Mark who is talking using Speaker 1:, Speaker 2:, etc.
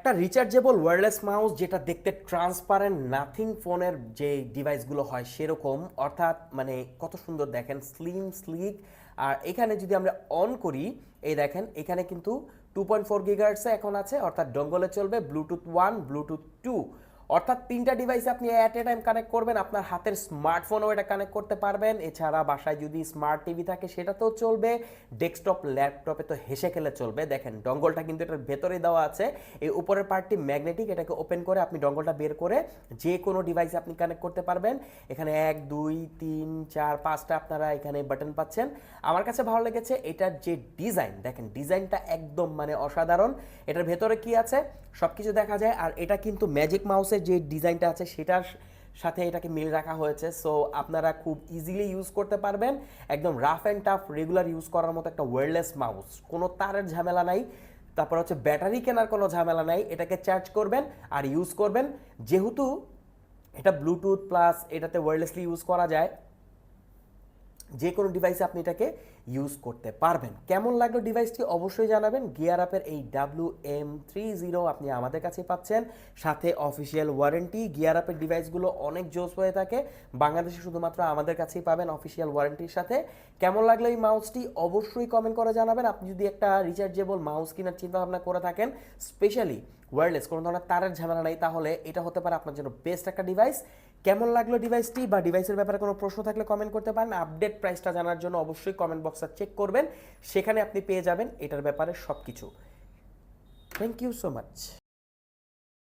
Speaker 1: একটা rechargeable wireless mouse যেটা দেখতে ট্রান্সপারেন্ট নাথিং ফোনের যে ডিভাইসগুলো হয় সেরকম, অর্থাৎ মানে কত সুন্দর দেখেন, স্লিম স্লিক। আর এখানে যদি আমরা অন করি, এই দেখেন এখানে কিন্তু 2.4 গিগাহার্টসে এখন আছে, অর্থাৎ ডঙ্গলে চলবে, ব্লুটুথ 1 ব্লুটুথ 2, অর্থাৎ তিনটা ডিভাইসে আপনি অ্যাট এ টাইম কানেক্ট করবেন। আপনার হাতের স্মার্টফোনও এটা কানেক্ট করতে পারবেন। এছাড়া বাসায় যদি স্মার্ট টিভি থাকে সেটাতেও চলবে, ডেস্কটপ ল্যাপটপে তো হেসে খেলে চলবে। দেখেন ডঙ্গলটা কিন্তু এটার ভেতরেই দেওয়া আছে, এই উপরের পার্টটি ম্যাগনেটিক, এটাকে ওপেন করে আপনি ডঙ্গলটা বের করে যে কোনো ডিভাইসে আপনি কানেক্ট করতে পারবেন। এখানে 1 2 3 4 5টা আপনারা এখানে বাটন পাচ্ছেন। আমার কাছে ভালো লেগেছে এটার যে ডিজাইন, দেখেন ডিজাইনটা একদম মানে অসাধারণ। এটার ভেতরে কি আছে সব কিছু দেখা যায়। আর এটা কিন্তু ম্যাজিক মাউসের যে ডিজাইনটা আছে সেটার সাথে এটাকে মিল রাখা হয়েছে, সো আপনারা খুব ইজিলি ইউজ করতে পারবেন। একদম rough and tough regular use করার মতো একটা ওয়্যারলেস মাউস, কোনো তারের ঝামেলা নাই। তারপর হচ্ছে ব্যাটারি কেনার কোনো ঝামেলা নাই, এটাকে চার্জ করবেন আর ইউজ করবেন। যেহেতু এটা ব্লুটুথ প্লাস এটাতে ওয়্যারলেসলি ইউজ করা যায়, যে কোনো ডিভাইসে আপনি এটাকে ইউজ করতে পারবেন। কেমন লাগলো ডিভাইসটি অবশ্যই জানাবেন। গিয়ার আপের এই WM30 আপনি আমাদের কাছেই পাচ্ছেন, সাথে অফিসিয়াল ওয়ারেন্টি। গিয়ার আপের ডিভাইসগুলো অনেক জোস হয়ে থাকে, বাংলাদেশে শুধুমাত্র আমাদের কাছেই পাবেন অফিসিয়াল ওয়ারেন্টির সাথে। কেমন লাগলো এই মাউসটি অবশ্যই কমেন্ট করে জানাবেন। আপনি যদি একটা রিচার্জেবল মাউস কেনার চিন্তা ভাবনা করে থাকেন, স্পেশালি ওয়্যারলেস, কোনো ধরনের তারের ঝামেলা নেই, তাহলে এটা হতে পারে আপনার জন্য বেস্ট একটা ডিভাইস। কেমন লাগলো ডিভাইসটি বা ডিভাইসের ব্যাপারে কোনো প্রশ্ন থাকলে কমেন্ট করতে পারেন। আপডেট প্রাইসটা জানার জন্য অবশ্যই কমেন্ট বক্সটা চেক করবেন, সেখানে আপনি পেয়ে যাবেন এটার ব্যাপারে সব কিছু। Thank you so much.